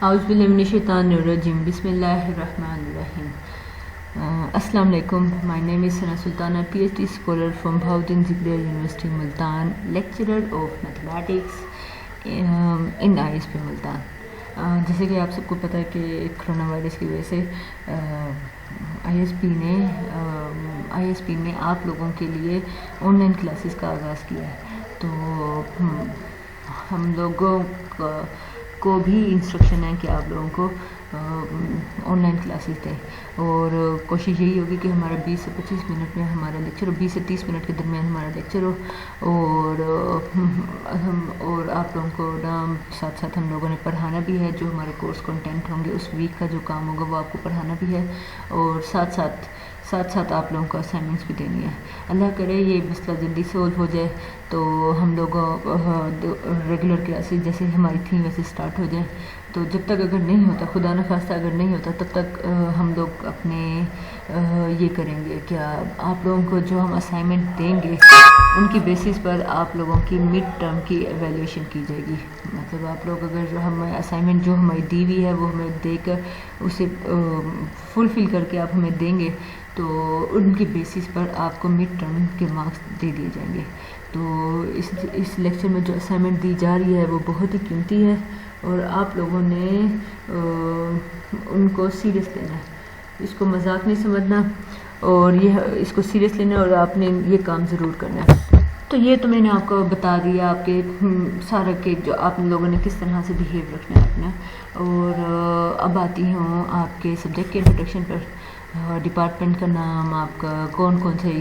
Auzubillahiminash-shaytanir-rajim. Bismillahir-rahmanir-rahim. Assalamu alaikum. My name is Sana Sultana, PhD scholar from Bahauddin Zikriya University, Multan, lecturer of mathematics in ISP Multan. जैसे कि आप सबको पता है कि corona virus की वजह से ISP ने आप लोगों के लिए ऑनलाइन क्लासेस का आगाज़ किया है। तो हम लोगों को भी इंस्ट्रक्शन है कि आप लोगों को ऑनलाइन क्लासेस दें और कोशिश यही होगी कि हमारा 20 से 25 मिनट में हमारा लेक्चर हो, 20 से 30 मिनट के दरमियान हमारा लेक्चर हो और आप लोगों को साथ साथ हम लोगों ने पढ़ाना भी है। जो हमारे कोर्स कंटेंट होंगे उस वीक का जो काम होगा वो आपको पढ़ाना भी है और साथ साथ आप लोगों को असाइनमेंट्स भी देनी है। अल्लाह करे ये मसला जल्दी सोल्व हो जाए तो हम लोग रेगुलर क्लासेस जैसे हमारी थी वैसे स्टार्ट हो जाए। तो जब तक अगर नहीं होता, खुदा न खास्ता अगर नहीं होता, तब तक हम लोग अपने ये करेंगे क्या, आप लोगों को जो हम असाइनमेंट देंगे उनकी बेसिस पर आप लोगों की मिड टर्म की एवेल्यूएशन की जाएगी। मतलब आप लोग अगर जो हमें असाइनमेंट जो हमारी दी हुई है वो हमें देकर उसे फुलफ़िल करके आप हमें देंगे तो उनकी बेसिस पर आपको मिड टर्म के मार्क्स दे दिए जाएंगे। तो इस लेक्चर में जो असाइनमेंट दी जा रही है वो बहुत ही कीमती है और आप लोगों ने उनको सीरियस लेना है, इसको मजाक नहीं समझना और इसको सीरियस लेना और आपने ये काम ज़रूर करना है। तो ये तो मैंने आपको बता दिया आपके सारा के जो आप लोगों ने किस तरह से बिहेव रखना है अपना। और अब आती हूँ आपके सब्जेक्ट के इंट्रोडक्शन पर। डिपार्टमेंट का नाम, आपका कौन कौन से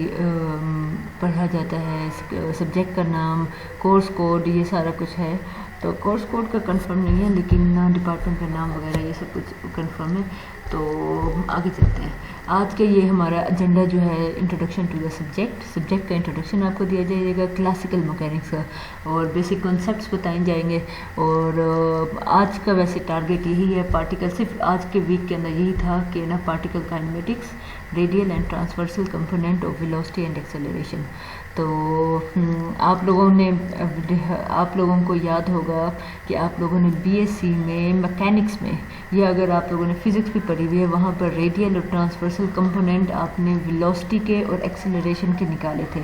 पढ़ा जाता है, सब्जेक्ट का नाम, कोर्स कोड, ये सारा कुछ है। तो कोर्स कोड का कंफर्म नहीं है लेकिन डिपार्टमेंट का नाम वगैरह ये सब कुछ कंफर्म है। तो आगे चलते हैं। आज का ये हमारा एजेंडा जो है इंट्रोडक्शन टू द सब्जेक्ट का इंट्रोडक्शन आपको दिया जाएगा, क्लासिकल मैकेनिक्स का, और बेसिक कॉन्सेप्ट्स बताए जाएंगे। और आज का वैसे टारगेट यही है, पार्टिकल सिर्फ आज के वीक के अंदर यही था कि ना particle kinematics, radial and transversal component of velocity and acceleration. तो आप लोगों को याद होगा कि आप लोगों ने बीएससी में मैकेनिक्स में, या अगर आप लोगों ने फिजिक्स भी पढ़ी हुई है, वहाँ पर रेडियल और ट्रांसवर्सल कंपोनेंट आपने वेलोसिटी के और एक्सेलरेशन के निकाले थे।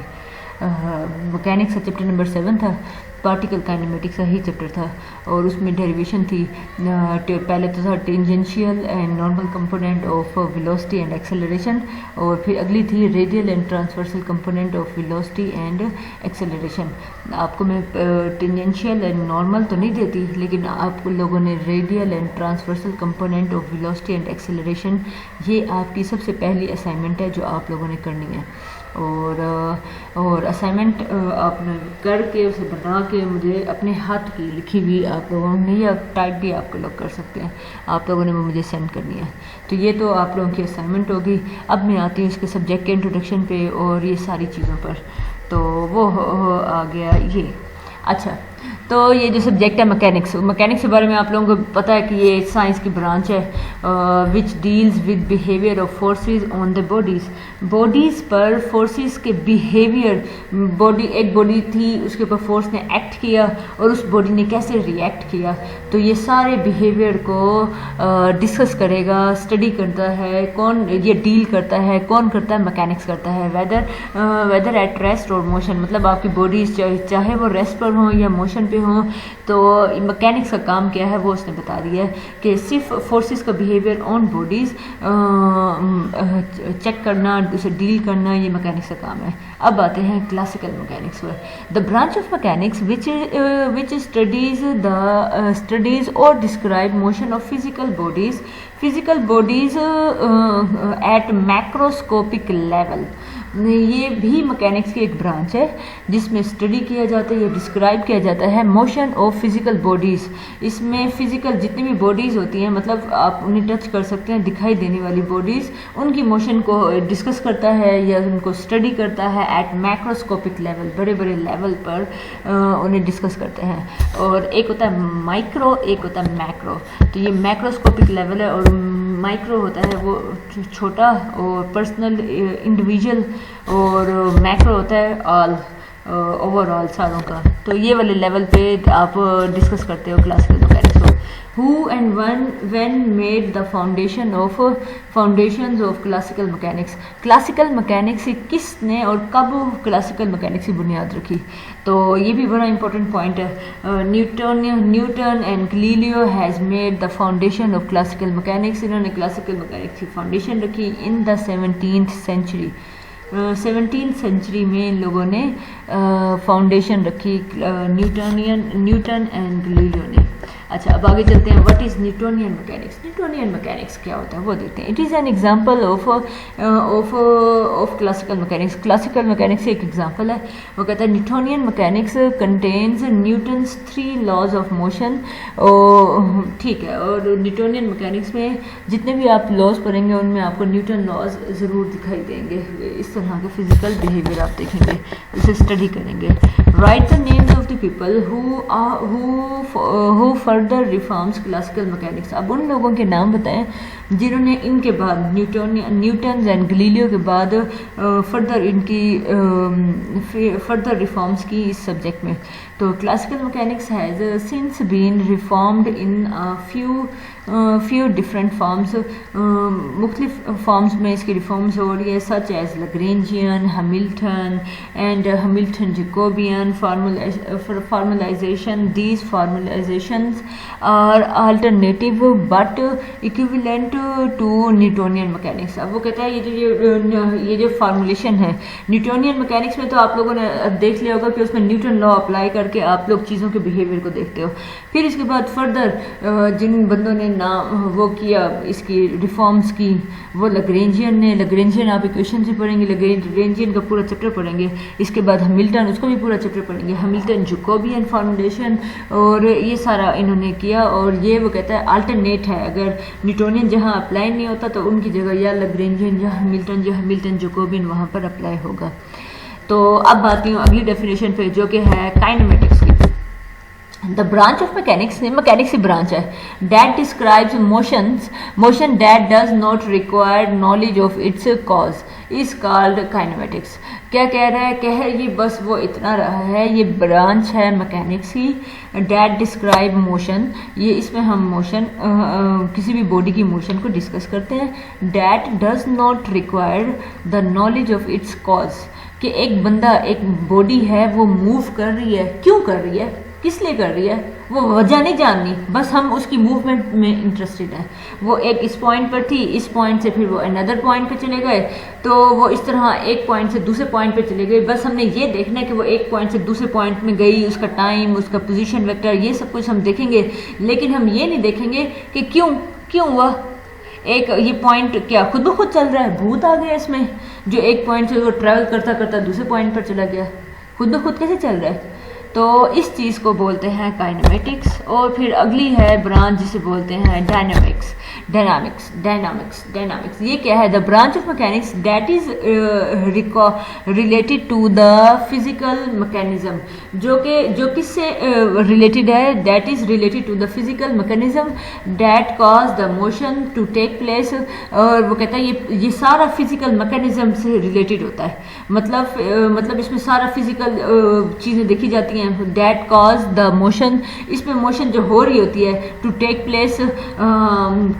मैकेनिक्स का चैप्टर नंबर 7 था, पार्टिकल काइनेमेटिक्स का ही चैप्टर था और उसमें डेरिवेशन थी। पहले तो था tangential and normal component of velocity and acceleration और फिर अगली थी radial and transversal component of velocity and acceleration. आपको मैं टेंजेंशियल एंड नॉर्मल तो नहीं देती लेकिन आप लोगों ने radial and transversal component of velocity and acceleration, ये आपकी सबसे पहली असाइनमेंट है जो आप लोगों ने करनी है। और असाइनमेंट आपने करके उसे बना के मुझे अपने हाथ की लिखी हुई आप लोगों ने, या टाइप भी आप लोग कर सकते हैं, आप लोगों ने वो मुझे सेंड करनी है। तो ये तो आप लोगों की असाइनमेंट होगी। अब मैं आती हूँ इसके सब्जेक्ट के इंट्रोडक्शन पे और ये सारी चीज़ों पर। तो वो आ गया ये। अच्छा, तो ये जो सब्जेक्ट है मैकेनिक्स के बारे में आप लोगों को पता है कि ये साइंस की ब्रांच है which deals with behaviour of forces on the bodies पर फोर्सेस के बिहेवियर। एक बॉडी थी, उसके ऊपर फोर्स ने एक्ट किया और उस बॉडी ने कैसे रिएक्ट किया। तो ये सारे बिहेवियर को डिस्कस करेगा, स्टडी करता है, कौन ये डील करता है, कौन करता है, मैकेनिक्स करता है। वेदर एट रेस्ट और मोशन, मतलब आपकी बॉडीज चाहे वो रेस्ट पर हो या मोशन पे हो। तो मैकेनिक्स का काम क्या है वो उसने बता दिया है कि सिर्फ फोर्सेस का बिहेवियर ऑन बॉडीज चेक करना, उसे डील करना, ये मैकेनिक्स का काम है। अब आते हैं क्लासिकल मैकेनिक्स पर। The branch of mechanics which studies और describe motion of physical bodies at macroscopic level. ये भी मैकेनिक्स की एक ब्रांच है जिसमें स्टडी किया जाता है या डिस्क्राइब किया जाता है मोशन ऑफ फिजिकल बॉडीज़। इसमें फिजिकल जितनी भी बॉडीज़ होती हैं, मतलब आप उन्हें टच कर सकते हैं, दिखाई देने वाली बॉडीज़, उनकी मोशन को डिस्कस करता है या उनको स्टडी करता है एट मैक्रोस्कोपिक लेवल, बड़े बड़े लेवल पर उन्हें डिस्कस करते हैं। और एक होता है माइक्रो, एक होता है मैक्रो। तो ये मैक्रोस्कोपिक लेवल है और माइक्रो होता है वो छोटा और पर्सनल इंडिविजुअल, और मैक्रो होता है ऑल ओवरऑल सारों का। तो ये वाले लेवल पे आप डिस्कस करते हो क्लासिकल मैकेनिक्स को। who and when made the foundations of classical mechanics। Classical mechanics की किसने और कब क्लासिकल मैकेनिक्स की बुनियाद रखी? तो ये भी बड़ा इंपॉर्टेंट पॉइंट है। Newton and Galileo has made the foundation of classical mechanics. इन्होंने क्लासिकल मैकेनिक्स की फाउंडेशन रखी in the 17th century. 17th century में इन लोगों ने फाउंडेशन रखी न्यूटन एंड गलीलियो ने। अच्छा, अब आगे चलते हैं। What is Newtonian mechanics? Newtonian mechanics क्या होता है वो देखते हैं। It is an example of classical mechanics. Classical mechanics से एक एग्जांपल है। वो कहता है Newtonian mechanics contains Newton's 3 laws of motion. ठीक है, और न्यूटोनियन मैकेनिक्स में जितने भी आप लॉज पढ़ेंगे उनमें आपको न्यूटन लॉज ज़रूर दिखाई देंगे। इस तरह के फिजिकल बिहेवियर आप देखेंगे, उसे स्टडी करेंगे। Right the names of the people who further reforms classical mechanics. अब उन लोगों के नाम बताएं जिन्होंने इनके बाद न्यूटन एंड गलीलियो के बाद फर्दर रिफॉर्म्स की इस सब्जेक्ट में। तो classical mechanics has since been reformed in few different forms. मुख्तलिफ फॉर्म्स में इसकी रिफॉर्म्स हो रही है, such as Lagrangian, Hamilton and Hamilton Jacobian formalization. These formalizations are alternative but equivalent to Newtonian mechanics. अब वो कहता है ये जो फार्मूलेशन है न्यूटोनियन मैकेनिक्स में, तो आप लोगों ने देख लिया होगा कि उसमें न्यूटन लॉ अप्लाई करके आप लोग चीज़ों के बिहेवियर को देखते हो। फिर इसके बाद फर्दर जिन बंदों ने नाम वो किया इसकी रिफॉर्म्स की, वो लैग्रेंजियन ने। लैग्रेंजियन आप इक्वेशन से पढ़ेंगे, लैग्रेंजियन का पूरा चैप्टर पढ़ेंगे। इसके बाद हैमिल्टन, उसको भी पूरा चैप्टर पढ़ेंगे। हैमिल्टन जैकोबियन फॉर्मूलेशन, और ये सारा इन्होंने किया। और ये वो कहता है अल्टरनेट है, अगर न्यूटोनियन जहाँ अप्लाई नहीं होता तो उनकी जगह या लैग्रेंजियन या हैमिल्टन जैकोबियन वहाँ पर अप्लाई होगा। तो अब आती हूँ अगली डेफिनेशन पे, जो कि है काइनेमेटिक्स की। The branch of mechanics, mechanics की ब्रांच है, that describes motion that does not require knowledge of its cause is called kinematics. क्या कह रहा है? कह ये बस वो इतना रहा है, ये ब्रांच है मैकेनिक्स की, डैट डिस्क्राइब मोशन। ये इसमें हम मोशन किसी भी बॉडी की मोशन को डिस्कस करते हैं। That does not require the knowledge of its cause, कि एक बंदा, एक बॉडी है, वो मूव कर रही है, क्यों कर रही है, किस लिए कर रही है, वो वजह नहीं जाननी, बस हम उसकी मूवमेंट में इंटरेस्टेड हैं। वो एक इस पॉइंट पर थी, इस पॉइंट से फिर वो अनदर पॉइंट पे चले गए, तो वो इस तरह एक पॉइंट से दूसरे पॉइंट पे चले गए। बस हमने ये देखना है कि वो एक पॉइंट से दूसरे पॉइंट में गई, उसका टाइम, उसका पोजीशन वेक्टर, ये सब कुछ हम देखेंगे। लेकिन हम ये नहीं देखेंगे कि क्यों हुआ। एक ये पॉइंट क्या खुद ब खुद चल रहा है, भूत आ गया इसमें, जो एक पॉइंट से वो ट्रैवल करता करता दूसरे पॉइंट पर चला गया, खुद ब खुद कैसे चल रहा है। तो इस चीज़ को बोलते हैं काइनेमेटिक्स। और फिर अगली है ब्रांच जिसे बोलते हैं डायनामिक्स। ये क्या है? The branch of mechanics that is related to the physical mechanism, जो किससे रिलेटेड है? That is related to the physical mechanism that cause the motion to take place. और वो कहता है ये सारा फिजिकल मैकेनिज्म से रिलेटेड होता है, मतलब इसमें सारा फिजिकल चीज़ें देखी जाती हैं। दैट कॉज द मोशन, इसमें मोशन जो हो रही होती है टू टेक प्लेस,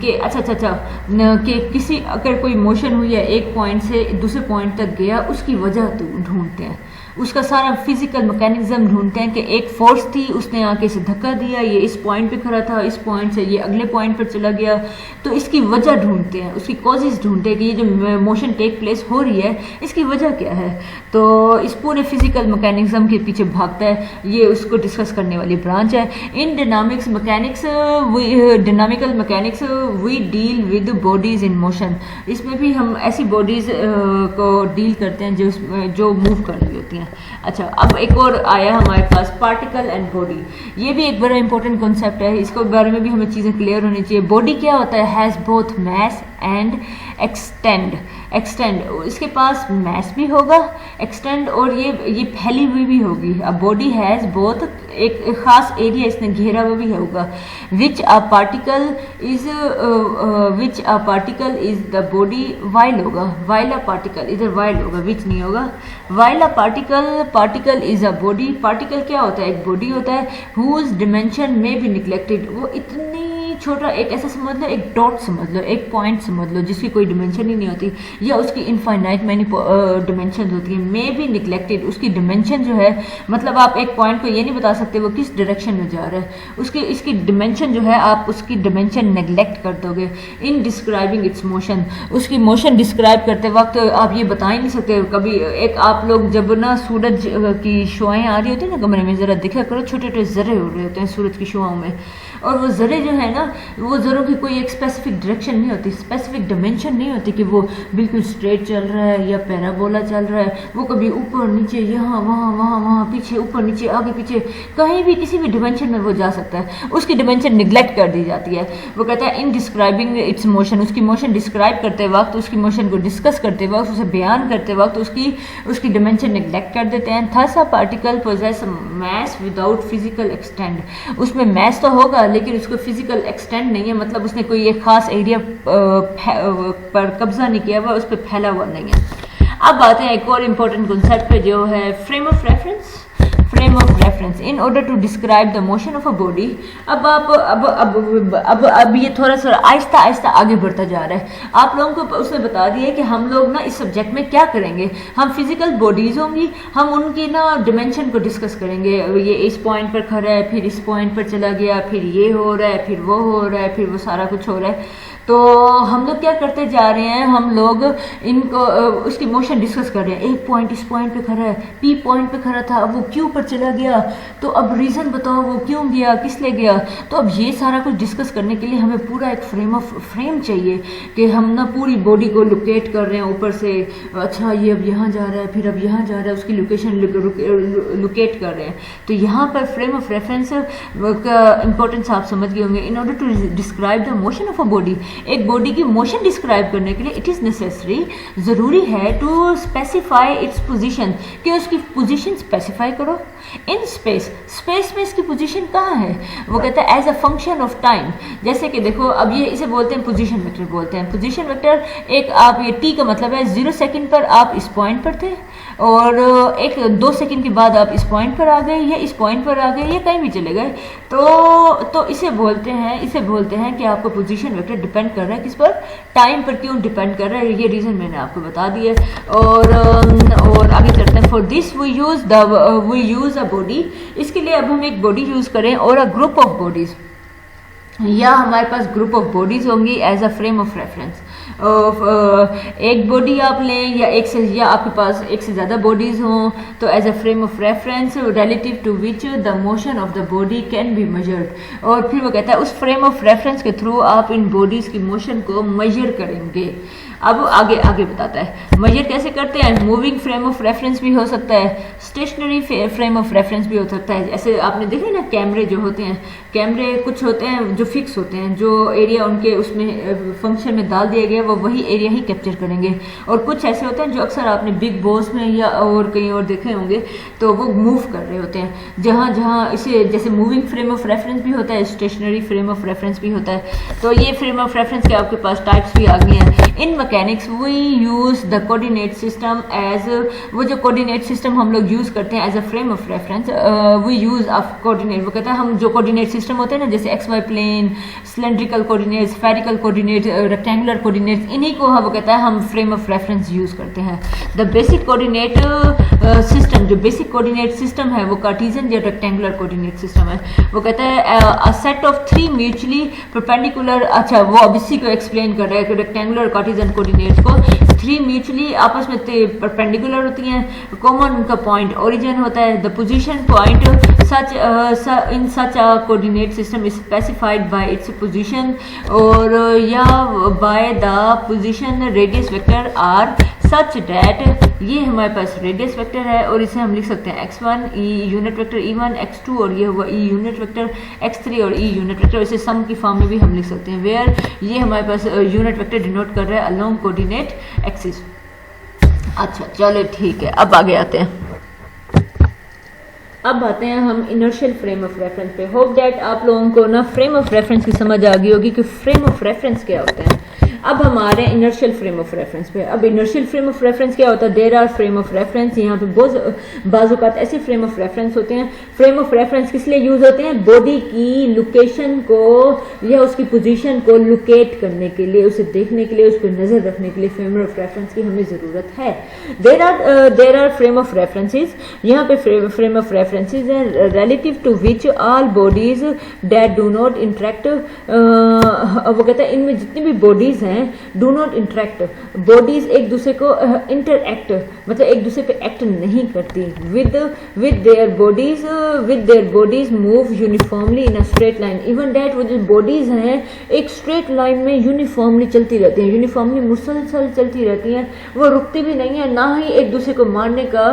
के अच्छा कि किसी अगर कोई मोशन हुई है एक पॉइंट से दूसरे पॉइंट तक गया, उसकी वजह ढूंढते हैं, उसका सारा फिजिकल मैकेनिज्म ढूंढते हैं कि एक फोर्स थी, उसने आके इसे धक्का दिया, ये इस पॉइंट पे खड़ा था, इस पॉइंट से ये अगले पॉइंट पर चला गया, तो इसकी वजह ढूंढते हैं, उसकी कॉजेज ढूंढते हैं कि ये जो मोशन टेक प्लेस हो रही है इसकी वजह क्या है। तो इस पूरे फिजिकल मैकेनिज्म के पीछे भागता है, ये उसको डिस्कस करने वाली ब्रांच है। In dynamical mechanics we deal with bodies in motion. इसमें भी हम ऐसी बॉडीज को डील करते हैं जो मूव कर रही होती हैं। अच्छा, अब एक और आया हमारे पास पार्टिकल एंड बॉडी। ये भी एक बड़ा इंपॉर्टेंट कॉन्सेप्ट है, इसके बारे में भी हमें चीज़ें क्लियर होनी चाहिए। बॉडी क्या होता है? Has both mass and extend. इसके पास मैस भी होगा, एक्सटेंड, और ये फैली हुई भी होगी। अब बॉडी हैज़ बोथ, एक खास एरिया इसने घेरा हुआ भी होगा। Which a particle is the body, while होगा, वाइल अ पार्टिकल, इधर वाइल होगा, विच नहीं होगा। While a particle is a body. Particle क्या होता है? एक बॉडी होता है हुज डिमेंशन में भी निगलेक्टेड, वो इतनी एक छोटा, एक ऐसा समझ लो, एक डॉट समझ लो, एक पॉइंट समझ लो जिसकी कोई डिमेंशन ही नहीं होती, या उसकी इनफाइनाइट मैनी डिमेंशन होती है, मे बी निगलेक्टेड। उसकी डिमेंशन जो है, मतलब आप एक पॉइंट को ये नहीं बता सकते वो किस डायरेक्शन में जा रहा है, उसकी इसकी डिमेंशन जो है आप उसकी डिमेंशन नेगलेक्ट कर दोगे। इन डिस्क्राइबिंग इट्स मोशन, उसकी मोशन डिस्क्राइब करते वक्त आप ये बता ही नहीं सकते। कभी एक आप लोग जब ना सूरज की शुआएं आ रही होती है ना कमरे में, ज़रा देखा करो, छोटे छोटे ज़र्रे हो रहे होते हैं सूरज की शुआओं में, और वो ज़र्रे जो है ना, वो ज़रों की कोई एक स्पेसिफिक डायरेक्शन नहीं होती, स्पेसिफिक डिमेंशन नहीं होती कि वो बिल्कुल स्ट्रेट चल रहा है या पैराबोला चल रहा है। वो कभी ऊपर नीचे, यहाँ वहाँ वहाँ वहाँ, पीछे ऊपर नीचे, आगे पीछे, कहीं भी किसी भी डिमेंशन में वो जा सकता है। उसकी डिमेंशन निगलेक्ट कर दी जाती है। वो कहता है इन डिस्क्राइबिंग इट्स मोशन, उसकी मोशन डिस्क्राइब करते वक्त, उसकी मोशन को डिस्कस करते वक्त, उसे बयान करते वक्त उसकी डिमेंशन निगलेक्ट कर देते हैं। Thus a particle possess mass without physical extend, उसमें मैस तो होगा लेकिन उसको फिजिकल एक्सटेंड नहीं है, मतलब उसने कोई एक खास एरिया पर कब्जा नहीं किया हुआ, उस पर फैला हुआ नहीं है। अब आते हैं एक और इम्पोर्टेंट कॉन्सेप्ट पे जो है frame of reference. Frame of reference in order to describe the motion of a body. अब ये थोड़ा सा आहिस्ता आहिस्ता आगे बढ़ता जा रहा है। आप लोगों को उसने बता दिया है कि हम लोग ना इस सब्जेक्ट में क्या करेंगे, हम फिजिकल बॉडीज होंगी, हम उनकी ना डिमेंशन को डिस्कस करेंगे। ये इस पॉइंट पर खड़ा है, फिर इस पॉइंट पर चला गया, फिर ये हो रहा है, फिर वो हो रहा है, फिर वो सारा कुछ हो रहा है। तो हम लोग क्या करते जा रहे हैं, हम लोग इनको उसकी मोशन डिस्कस कर रहे हैं। एक पॉइंट इस पॉइंट पे खड़ा है, पी पॉइंट पे खड़ा था, अब वो क्यू पर चला गया, तो अब रीज़न बताओ वो क्यों गया, किस लिए गया। तो अब ये सारा कुछ डिस्कस करने के लिए हमें पूरा एक फ्रेम चाहिए कि हम ना पूरी बॉडी को लोकेट कर रहे हैं ऊपर से। अच्छा ये अब यहाँ जा रहा है, फिर अब यहाँ जा रहा है, उसकी लोकेशन लोकेट कर रहे हैं। तो यहाँ पर फ्रेम ऑफ रेफरेंस का इंपॉर्टेंस आप समझ गए होंगे। In order to describe the motion of a body, एक बॉडी की मोशन डिस्क्राइब करने के लिए इट इज़ नेसेसरी, ज़रूरी है टू स्पेसिफाई इट्स पोजीशन, कि उसकी पोजीशन स्पेसिफाई करो इन स्पेस। स्पेस में इसकी पोजीशन कहाँ है, वो कहता है as a function of time. जैसे कि देखो अब ये इसे बोलते हैं पोजीशन वेक्टर बोलते हैं। पोजीशन वेक्टर एक आप ये टी का मतलब है 0 सेकंड पर आप इस पॉइंट पर थे, और एक 2 सेकंड के बाद आप इस पॉइंट पर आ गए, या इस पॉइंट पर आ गए, या कहीं भी चले गए। तो इसे बोलते हैं कि आपका पोजीशन वेक्टर डिपेंड कर रहा है किस पर, टाइम पर। क्यों डिपेंड कर रहा है, ये रीज़न मैंने आपको बता दिया। और आगे चलते हैं। For this we use a body, इसके लिए अब हम एक बॉडी यूज़ करें और अ ग्रुप ऑफ बॉडीज़, या हमारे पास ग्रुप ऑफ बॉडीज़ होंगी as a frame of reference. एक बॉडी आप लें या आपके पास एक से ज़्यादा बॉडीज़ हों, तो as a frame of reference relative to which the motion of the body can be measured. और फिर वो कहता है उस फ्रेम ऑफ रेफरेंस के थ्रू आप इन बॉडीज़ की मोशन को मेजर करेंगे। अब आगे बताता है मेजर कैसे करते हैं। मूविंग फ्रेम ऑफ रेफरेंस भी हो सकता है, स्टेशनरी फ्रेम ऑफ रेफरेंस भी हो सकता है। ऐसे आपने देखे ना कैमरे जो होते हैं, कैमरे कुछ होते हैं जो फिक्स होते हैं, जो एरिया उनके उसमें फंक्शन में डाल दिया गया वो वही एरिया ही कैप्चर करेंगे। और कुछ ऐसे होते हैं जो अक्सर आपने बिग बॉस में या और कहीं और देखे होंगे, तो वो मूव कर रहे होते हैं जहाँ इसे, जैसे मूविंग फ्रेम ऑफ रेफरेंस भी होता है, स्टेशनरी फ्रेम ऑफ रेफरेंस भी होता है। तो ये फ्रेम ऑफ रेफरेंस के आपके पास टाइप्स भी आ गए हैं। In mechanics we use the coordinate system as, वो जो कोऑर्डिनेट सिस्टम हम लोग यूज करते हैं as a frame of reference, we use of coordinate. वो कहता है हम जो कोऑर्डिनेट सिस्टम होते हैं ना, जैसे x y plane, cylindrical coordinate, spherical coordinate, rectangular coordinate, इन्हीं को वो कहता है हम फ्रेम ऑफ रेफरेंस यूज करते हैं। द बेसिक कोऑर्डिनेट सिस्टम, जो बेसिक कोऑर्डिनेट सिस्टम है वो कार्टेशियन या रेक्टेंगुलर कोऑर्डिनेट सिस्टम है। वो कहता है a set of 3 mutually perpendicular, अच्छा वो अब इसी को एक्सप्लेन कर रहा है कि रेक्टेंगुलर कार्टेशियन कोऑर्डिनेट को 3 म्यूचुअली आपस में परपेंडिकुलर होती हैं, कॉमन उनका पॉइंट ओरिजिन होता है। The position point in such a coordinate system is specified by its position और या by the position radius vector are such that, ये हमारे पास रेडियस वेक्टर है और इसे हम लिख सकते हैं x1 e unit vector e1 x2 और ये हुआ e यूनिट वेक्टर x3 और e यूनिट वेक्टर, इसे सम की फॉर्म में भी हम लिख सकते हैं, वेयर ये हमारे पास यूनिट वेक्टर डिनोट कर रहा है अलोंग कोऑर्डिनेट एक्सिस। अच्छा चलो ठीक है, अब आगे आते हैं। अब आते हैं हम इनर्शियल फ्रेम ऑफ रेफरेंस पे। होप दैट आप लोगों को ना फ्रेम ऑफ रेफरेंस की समझ आ गई होगी कि फ्रेम ऑफ रेफरेंस क्या होता है। अब हम आ रहे हैं इनर्शियल फ्रेम ऑफ रेफरेंस पे। अब इनर्शियल फ्रेम ऑफ रेफरेंस क्या होता है? There are frame of reference, यहाँ पे बहुत बाजुकात ऐसे फ्रेम ऑफ रेफरेंस होते हैं। फ्रेम ऑफ रेफरेंस किस लिए यूज होते हैं? बॉडी की लोकेशन को या उसकी पोजीशन को लोकेट करने के लिए, उसे देखने के लिए, उस पर नजर रखने के लिए फ्रेम ऑफ रेफरेंस की हमें जरूरत है। There are frame of references, यहाँ पे फ्रेम ऑफ रेफरेंसेस हैं relative to which all bodies that do not interact. वो कहता है इनमें जितनी भी बॉडीज हैं डू नॉट इंटरेक्ट, बॉडीज एक दूसरे को इंटरएक्ट मतलब एक दूसरे पे एक्ट नहीं करती with their bodies move uniformly in a straight line. Even that वो जो बॉडीज हैं एक स्ट्रेट लाइन में यूनिफॉर्मली चलती रहती हैं, यूनिफॉर्मली मुसलसल चलती रहती हैं, वो रुकती भी नहीं है, ना ही एक दूसरे को मारने का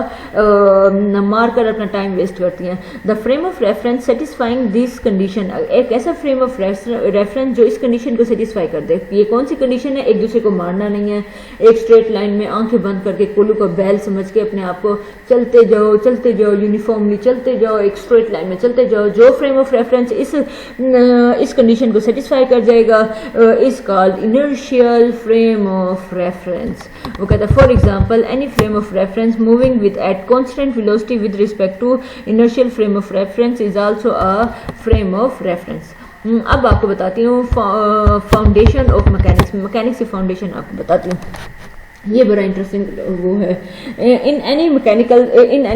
मार कर अपना टाइम वेस्ट करती हैं। The frame of reference satisfying this condition, एक ऐसा फ्रेम ऑफ रेफरेंस जो इस कंडीशन को सेटिस्फाई कर दे। ये कौन सी कंडीशन है? एक दूसरे को मारना नहीं है, एक स्ट्रेट लाइन में आंखें बंद करके कोल्लू को बैल समझ के अपने आप को चलते जाओ यूनिफॉर्मली चलते जाओ, एक स्ट्रेट लाइन में चलते जाओ। जो फ्रेम ऑफ रेफरेंस इस कंडीशन को सेटिस्फाई कर जाएगा is called inertial frame of reference. वो कहता है for example any frame of reference moving with at constant velocity with respect to inertial frame of reference is also a frame of reference. अब आपको बताती हूँ foundation of mechanics की foundation आपको बताती हूँ। ये बड़ा इंटरेस्टिंग वो है इन एनी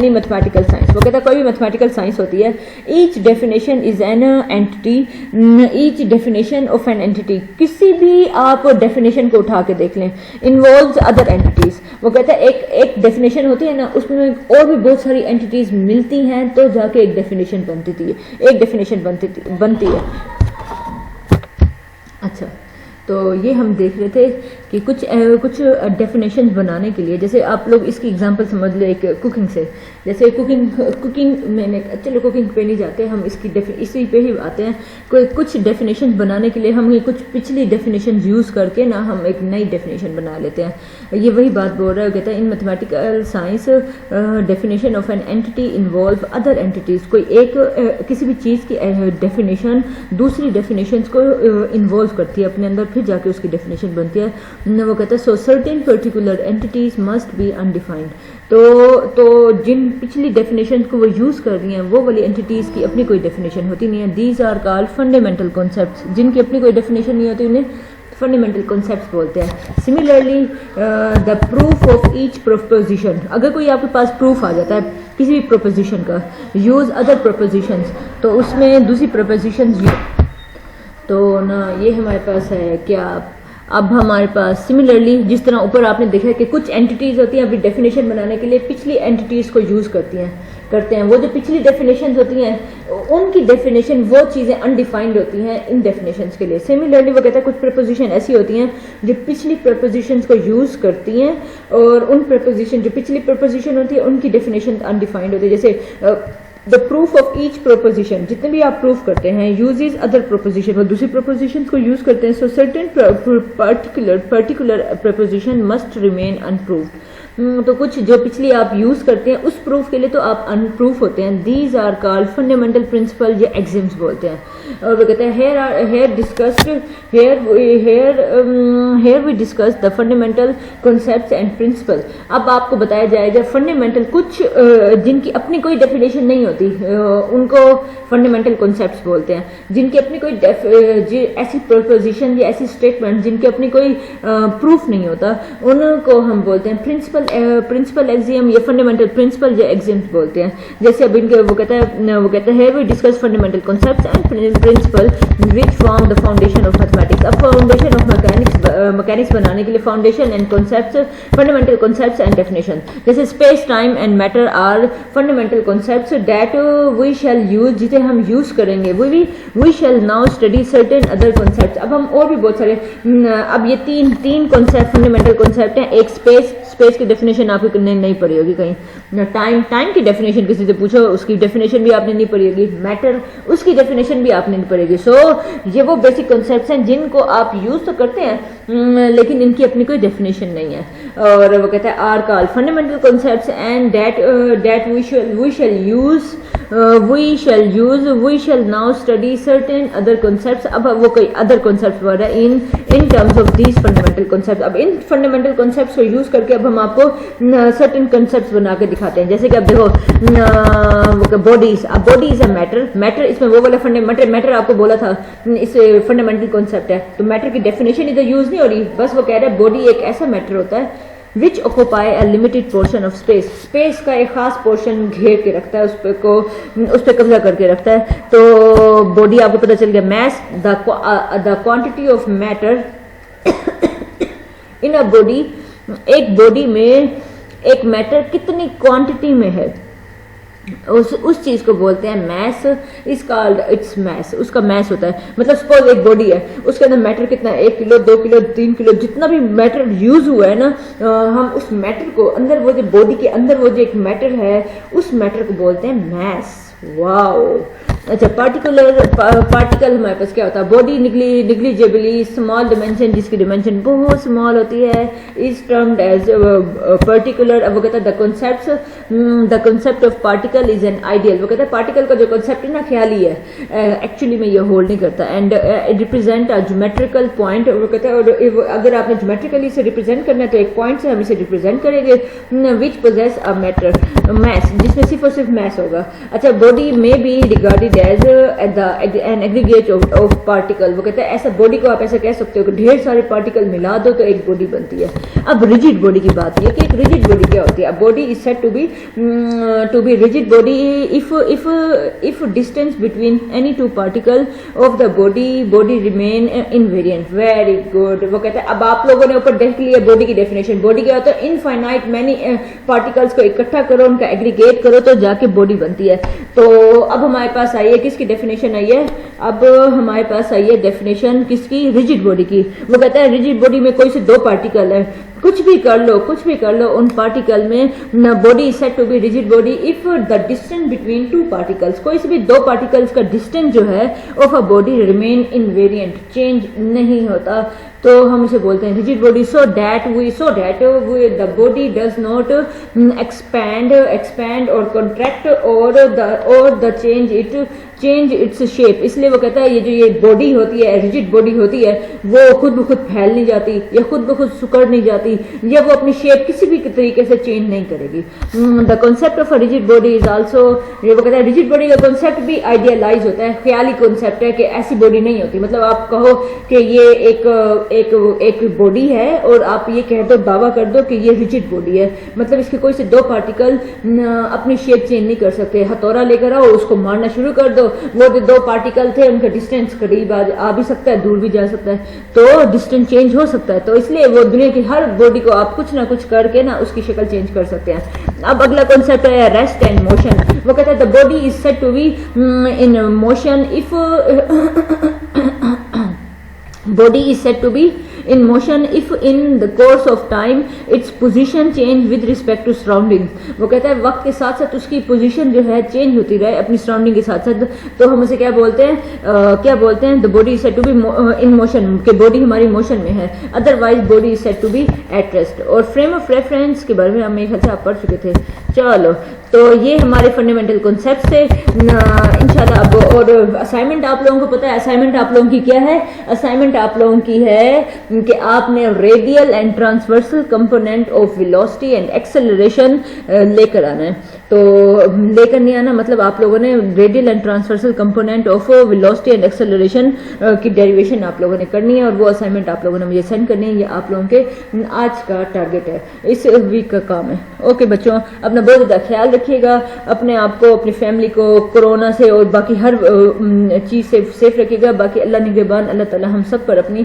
मैथमेटिकल साइंस। वो कहता है कोई भी मैथमेटिकल साइंस होती है, each definition is an entity, each definition of an entity, किसी भी आप डेफिनेशन को उठा के देख लें, इन्वॉल्व्स अदर एंटिटीज। वो कहता है एक डेफिनेशन होती है ना, उसमें और भी बहुत सारी एंटिटीज मिलती हैं तो जाके एक डेफिनेशन बनती है। अच्छा, तो ये हम देख रहे थे कि कुछ डेफिनेशन बनाने के लिए, जैसे आप लोग इसकी एग्जांपल समझ लो एक कुकिंग से, जैसे कुकिंग मैंने चलो कुकिंग पे नहीं जाते हम, इसी पे ही आते हैं। कुछ डेफिनेशन बनाने के लिए हम ये कुछ पिछली डेफिनेशन यूज करके ना हम एक नई डेफिनेशन बना लेते हैं। ये वही बात बोल रहा है, कहता है इन mathematical science definition of an entity involve other entities. कोई एक किसी भी चीज की डेफिनेशन दूसरी डेफिनेशन को इन्वॉल्व करती है अपने अंदर, फिर जाके उसकी डेफिनेशन बनती है। वो कहता है सो certain particular entities must be undefined. तो जिन पिछली डेफिनेशन को वो यूज कर रही हैं वो वाली एंटिटीज की अपनी कोई डेफिनेशन होती नहीं है। These are called fundamental concepts, जिनकी अपनी कोई डेफिनेशन नहीं होती उन्हें फंडामेंटल कॉन्सेप्ट्स बोलते हैं। Similarly the proof of each proposition, अगर कोई आपके पास प्रूफ आ जाता है किसी भी प्रोपोजिशन का, यूज अदर प्रोपोजिशंस, तो उसमें दूसरी प्रोपोजिशंस तो ना ये हमारे पास है क्या। अब हमारे पास सिमिलरली जिस तरह ऊपर आपने देखा कि कुछ एंटिटीज होती हैं अभी डेफिनेशन बनाने के लिए पिछली एंटिटीज को यूज करते हैं। वो जो पिछली डेफिनेशन होती हैं उनकी डेफिनेशन वो चीजें अनडिफाइंड होती हैं इन डेफिनेशंस के लिए। सिमिलरली वो कहता है कुछ प्रपोजिशन ऐसी होती हैं जो पिछली प्रपोजिशंस को यूज करती हैं और उन प्रपोजिशन जो पिछली प्रपोजिशन होती है उनकी डेफिनेशन अनडिफाइंड होती है। जैसे the proof of each proposition, जितने भी आप प्रूफ करते हैं, यूजेस अदर प्रोपोजिशन, वो दूसरी प्रोपोजिशन को यूज करते हैं। सो certain particular proposition must remain unproved. तो कुछ जो पिछली आप यूज करते हैं उस प्रूफ के लिए तो आप अनप्रूफ होते हैं। These are called fundamental principle या एक्सिम्स बोलते हैं। और वो कहते हैं here we discuss the fundamental concepts and principle. अब आपको बताया जाएगा फंडामेंटल कुछ जिनकी अपनी कोई डेफिनेशन नहीं होती उनको फंडामेंटल कॉन्सेप्ट्स बोलते हैं। जिनकी अपनी कोई ऐसी प्रोपोजिशन या ऐसी स्टेटमेंट जिनकी अपनी कोई प्रूफ नहीं होता उनको हम बोलते हैं प्रिंसिपल एक्सियम या फंडामेंटल प्रिंसिपल या एक्सियम्स बोलते हैं। जैसे अब इनके वो कहता है here we discuss fundamental concepts and principle which form the foundation of mathematics. अब फाउंडेशन ऑफ मैकेनिक्स बनाने के लिए foundation and concepts, fundamental concepts and definition. जैसे space time and matter are fundamental concepts that we shall use, जिसे हम use करेंगे। We shall now study certain other concepts. अब हम और भी बहुत सारे अब ये तीन कॉन्सेप्ट फंडामेंटल कॉन्सेप्ट हैं। एक स्पेस की डेफिनेशन आपको नहीं पढ़ी होगी कहीं। टाइम की डेफिनेशन किसी से पूछो उसकी डेफिनेशन भी आपने नहीं पढ़ी होगी। मैटर उसकी डेफिनेशन भी आपने नहीं पढ़ी होगी। सो ये वो बेसिक कॉन्सेप्ट्स हैं जिनको आप यूज तो करते हैं लेकिन इनकी अपनी कोई डेफिनेशन नहीं है। और वो कहता है are called fundamental concepts and that we shall now study certain other concepts. अब वो कोई अदर कॉन्सेप्ट्स बोल रहा है in terms of these fundamental concept. अब इन फंडामेंटल कॉन्सेप्ट्स को यूज करके अब हम आपको सर्टेन कॉन्सेप्ट्स बना के दिखाते हैं। जैसे कि अब देखो बॉडीज, अब बॉडी इज अ मैटर इसमें वो वाला मैटर आपको बोला था इस फंडामेंटल कॉन्सेप्ट है, तो मैटर की डेफिनेशन इधर यूज नहीं हो रही, बस वो कह रहा है बॉडी एक ऐसा मैटर होता है विच occupy a limited portion of space का एक खास पोर्शन घेर के रखता है, उस पर कब्जा करके रखता है। तो बॉडी आपको पता चल गया, mass the quantity of matter in a body, एक बॉडी में एक मैटर कितनी क्वांटिटी में है उस चीज को बोलते हैं mass, is called its mass, उसका मैस होता है। मतलब सपोज एक बॉडी है, उसके अंदर मैटर कितना है, 1 किलो 2 किलो 3 किलो जितना भी मैटर यूज हुआ है ना, हम उस मैटर को अंदर, वो जो बॉडी के अंदर वो जो एक मैटर है उस मैटर को बोलते हैं मैस। वाओ, अच्छा पार्टिकल हमारे पास क्या होता है, बॉडी निग्लिजिबली स्मॉल डिमेंशन, जिसकी डिमेंशन बहुत स्मॉल होती है, इज टर्म्ड एज पर्टिकुलर। अब वो कहता है the concept of particle is an ideal. वो कहता है पार्टिकल का जो कॉन्सेप्ट है ना ख्याली है, एक्चुअली में ये होल्ड नहीं करता, and it represent a geometrical point. वो कहता है अगर आपने ज्योमेट्रिकली इसे रिप्रेजेंट करना है तो एक पॉइंट से हम इसे रिप्रेजेंट करेंगे which possess a matter mass, जिसमें सिर्फ और सिर्फ मैस होगा। अच्छा, बॉडी में be regarded as an aggregate of particle. वो कहते हैं ऐसा बॉडी को आप ऐसे कह सकते हो कि ढेर सारे पार्टिकल मिला दो तो एक बॉडी बनती है। अब रिजिड बॉडी की बात है कि एक रिजिड बॉडी क्या होती है। अब body is said to be rigid body if distance between any two particle of the body remain invariant. Very good. वो कहते हैं अब आप लोगों ने ऊपर देख लिया बॉडी की डेफिनेशन। बॉडी क्या होता है, इनफाइनाइट मैनी पार्टिकल्स को इकट्ठा करो, उनका एग्रीगेट करो तो जाके बॉडी बनती है। तो अब हमारे पास आई है किसकी डेफिनेशन आई है, अब हमारे पास आई है डेफिनेशन किसकी, रिजिड बॉडी की। वो कहता है रिजिड बॉडी में कोई से 2 पार्टिकल है, कुछ भी कर लो उन पार्टिकल में, body is said to be rigid body if the distance between 2 particles, कोई से भी 2 पार्टिकल्स का डिस्टेंस जो है of a body remain invariant, change नहीं होता, तो हम इसे बोलते हैं rigid body. So that the body does not expand और कॉन्ट्रैक्ट और द चेंज इट्स शेप। इसलिए वो कहता है ये बॉडी होती है, रिजिड बॉडी होती है, वो खुद ब खुद फैल नहीं जाती या खुद ब खुद सिकुड़ नहीं जाती या वो अपनी शेप किसी भी तरीके से चेंज नहीं करेगी। The concept of a rigid body is also, वो कहता है रिजिड बॉडी का कॉन्सेप्ट भी आइडियलाइज होता है, ख्याली कॉन्सेप्ट है कि ऐसी बॉडी नहीं होती। मतलब आप कहो कि ये एक बॉडी है और आप ये कह दो, दावा कर दो कि ये रिजिड बॉडी है, मतलब इसके कोई से 2 पार्टिकल अपनी शेप चेंज नहीं कर सकते। हथौड़ा लेकर आओ, उसको मारना शुरू कर दो, वो जो 2 पार्टिकल थे उनका डिस्टेंस करीब आ भी सकता है, दूर भी जा सकता है, तो डिस्टेंस चेंज हो सकता है। तो इसलिए वो दुनिया की हर बॉडी को आप कुछ ना कुछ करके ना उसकी शक्ल चेंज कर सकते हैं। अब अगला कॉन्सेप्ट है रेस्ट एंड मोशन। वो कहता है the body is said to be in motion if body is said to be in motion if in the course of time its position change with respect to surrounding। वो कहता है वक्त के साथ साथ उसकी पोजीशन जो है चेंज होती रहे अपनी सराउंडिंग के साथ साथ, तो हम उसे क्या बोलते हैं the body is said to be in motion, कि बॉडी हमारी मोशन में है, otherwise body is said to be at rest. और फ्रेम ऑफ रेफरेंस के बारे में हम एक अच्छा पढ़ चुके थे। चलो, तो ये हमारे फंडामेंटल कॉन्सेप्ट थे इंशाल्लाह। अब और असाइनमेंट आप लोगों को पता है, असाइनमेंट आप लोगों की क्या है, असाइनमेंट आप लोगों की है कि आपने radial and transversal component of velocity and acceleration लेकर आना है। तो लेकर नहीं आना मतलब आप लोगों ने radial and transversal component of velocity and acceleration की डेरिवेशन आप लोगों ने करनी है और वो असाइनमेंट आप लोगों ने मुझे सेंड करनी है। ये आप लोगों के आज का टारगेट है, इस वीक का काम है। ओके बच्चों, अपना बहुत ज़्यादा ख्याल रखिएगा, अपने आप को, अपनी फैमिली को कोरोना से और बाकी हर चीज़ से सेफ रखिएगा। बाकी अल्लाह निगहबान, अल्लाह ताला हम सब पर अपनी,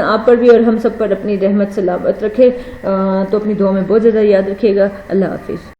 आप पर भी और हम सब पर अपनी रहमत सलामत रखे। तो अपनी दुआ में बहुत ज़्यादा याद रखिएगा। अल्लाह हाफिज़।